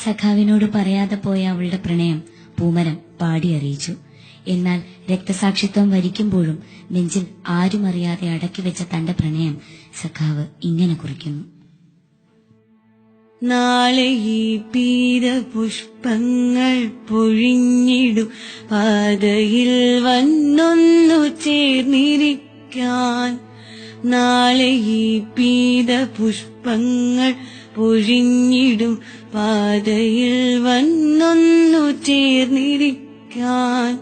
സഖാവിനോട് പറയാതെ പോയ അവളുടെ പ്രണയം പൂമരം പാടി അറിയിച്ചു. എന്നാൽ രക്തസാക്ഷിത്വം വരിക്കുമ്പോഴും നെഞ്ചിൽ ആരുമറിയാതെ അടക്കിവെച്ച തന്റെ പ്രണയം സഖാവ് ഇങ്ങനെ കുറിക്കുന്നു. നാളെ ഈ പീതപുഷ്പങ്ങൾ പൊഴിഞ്ഞിടും പാതയിൽ വന്നൊന്നു ചേർന്നിരിക്കാൻ. നാളെ ഈ പീതപുഷ്പങ്ങൾ പൊഴിഞ്ഞിടും പാതയിൽ വന്നൊന്നു ചേർന്നിരിക്കാൻ.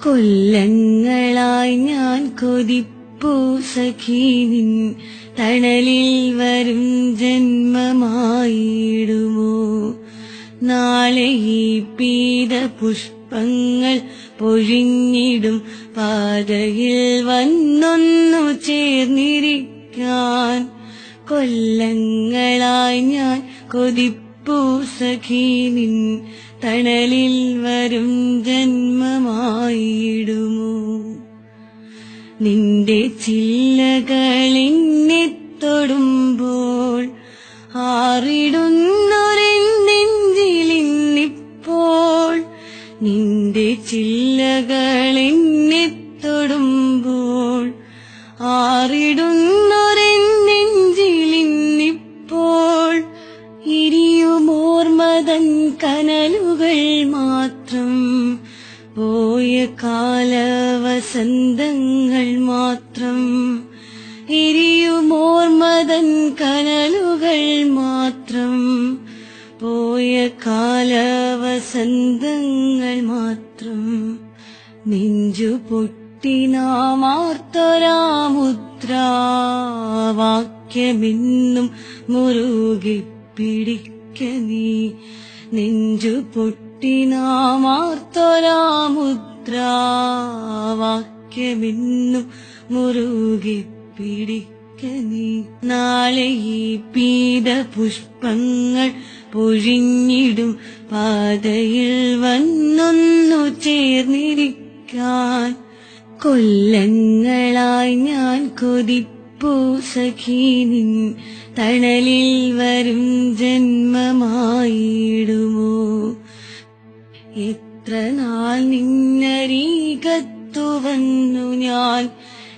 കൊല്ലങ്ങളായി ഞാൻ കൊതിപ്പൂ സഖീ നിൻ തണലിൽ വരും ജന്മമായിടുമോ. നാളെ ഈ പീതപുഷ്പങ്ങൾ പൊഴിഞ്ഞിടും പാതയിൽ വന്നൊന്നു ചേർന്നിരിക്കാൻ. കൊല്ലങ്ങളായി ഞാൻ കൊതിപ്പൂ സഖീ നിൻ തണലിൽ വരും ജന്മമായിടുമോ. നിന്റെ ചില്ലകളിന്നെ തൊടുമ്പോൾ ആറിടുന്നൊരെൻ നെഞ്ചിലിന്നിപ്പോൾ. നിന്റെ ചില്ലകളിന്നെ തൊടുമ്പോൾ ആറിടുന്നൊരെൻ നെഞ്ചിലിന്നിപ്പോൾ. ഇരിയുമോർമതൻ കനലുകൾ മാത്രം, പോയ കാലവസന്തങ്ങൾ മാത്രം. ഇരിയുമോർമതൻ കനലുകൾ മാത്രം, പോയ കാലവസന്തങ്ങൾ മാത്രം. നെഞ്ചു പൊട്ടി നാമാർത്തോരാ മുദ്രാവാക്യമെന്നും മുറുകെ പിടിക്ക നീ. നെഞ്ചു പൊട്ടി നാമാർത്തോരാ മുദ്രാവാക്യമെന്നും മുറുകെ പിടിക്ക നീ. നാളെ ഈ പീതപുഷ്പങ്ങൾ പൊഴിഞ്ഞിടും പാതയിൽ വന്നൊന്നു ചേർന്നിരിക്കാൻ. കൊല്ലങ്ങളായി ഞാൻ കൊതിപ്പൂ സഖീ നിൻ തണലിൽ വരും ജന്മമായിടുമോ. എത്ര നാൾ നിന്നരീകത്തു വന്നു ഞാൻ,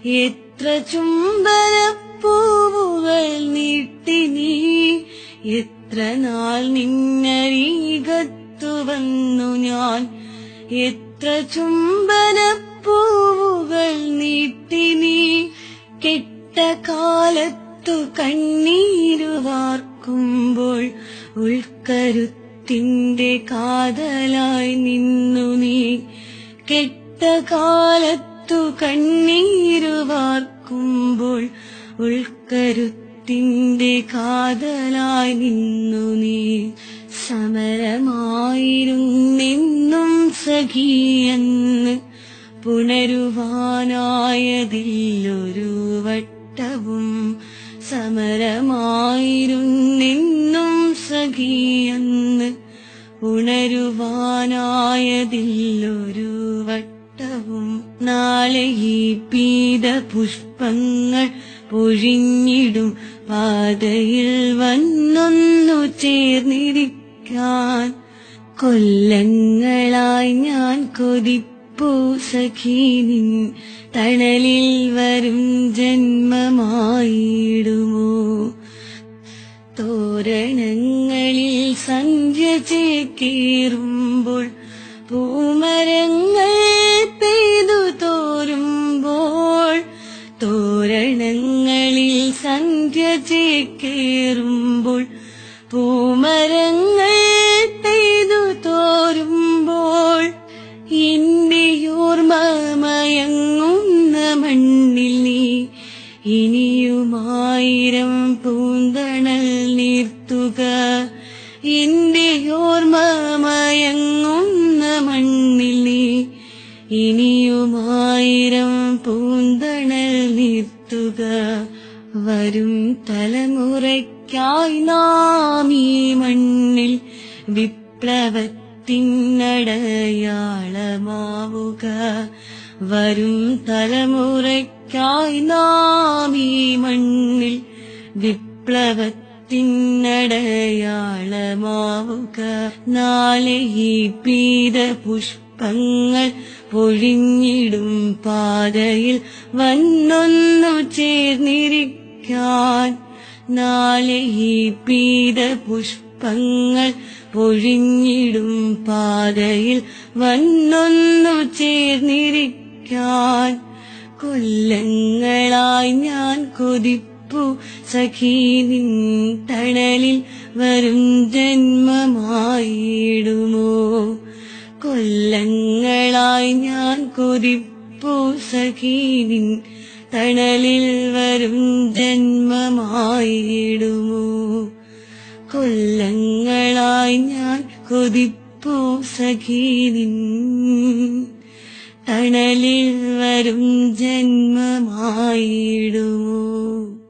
എത്ര ചുംബനപ്പൂവുകൾ നീട്ടി നീ. എത്ര നാൾ നിന്നരീകത്തു വന്നു ഞാൻ, എത്ര ചുംബനപ്പൂവുകൾ നീട്ടി നീ. കെട്ട കാലത്തു കണ്ണീരുവാർക്കുമ്പോൾ ഉൾക്കരുത്തിന്റെ കാതലായി നിന്നു നീ. കെട്ട കാലത്തു കണ്ണീരുവാർക്കുമ്പോൾ ഉൾക്കരുത്തിന്റെ കാതലായി നിന്നു നീ. സമരമായിരുന്നെന്നും സഖിയെന്ന് പുണരുവാനായതില്ലൊരു വട്ടവും. സമരമായിരുന്നെന്നും സഖിയെന്ന് ഉണരുവാനായതില്ലൊരു വട്ടവും. നാളെ ഈ പീതപുഷ്പങ്ങൾ പൊഴിഞ്ഞിടും പാതയിൽ വന്നൊന്നു ചേർന്നിരിക്കാൻ. കൊല്ലങ്ങളായി ഞാൻ കൊതിപ്പൂ സഖീ നിൻ തണലിൽ വരും ജന്മമായിടുമോ. തോരണങ്ങളിൽ സന്ധ്യ ചേക്കേറുമ്പോൾ പൂമരങ്ങൾ പെയ്തു തോരുമ്പോൾ. തോരണങ്ങളിൽ സന്ധ്യ ചേക്കേറുമ്പോൾ പൂമരങ്ങൾ പെയ്തു തോരുമ്പോൾ. എന്റെ ഓർമ്മ മയങ്ങുന്ന മണ്ണിൽ നീ ഇനിയുമായിരം പൂന്തണൽ നീർത്തുക. എന്റെ ഓർമ്മ മയങ്ങുന്ന മണ്ണിൽ നീ ഇനിയുമായിരം പൂന്തണൽ നീർത്തുക. വരും തലമുറയ്ക്കായി നാം ഈ മണ്ണിൽ വിപ്ലവത്തിനടയാളമാവുക. വരും തലമുറയ്ക്കായി നാം ഈ മണ്ണിൽ വിപ്ലവ സ്നേഹത്തിനടയാളമാവുക. നാളെ ഈ പീത പുഷ്പങ്ങൾ പൊഴിഞ്ഞിടും പാതയിൽ വന്നൊന്നു ചേർന്നിരിക്കാൻ. നാളെ ഈ പീത പുഷ്പങ്ങൾ പൊഴിഞ്ഞിടും പാതയിൽ വന്നൊന്നു ചേർന്നിരിക്കാൻ. കൊല്ലങ്ങളായി ഞാൻ കൊതിപ്പു സഖീ നിൻ തണലിൽ വരും ജന്മമായിടുമോ. കൊല്ലങ്ങളായി ഞാൻ കൊതിപ്പു സഖീ നിൻ തണലിൽ വരും ജന്മമായിടുമോ. കൊല്ലങ്ങളായി ഞാൻ കൊതിപ്പു സഖീ നിൻ തണലിൽ വരും ജന്മമായിടുമോ.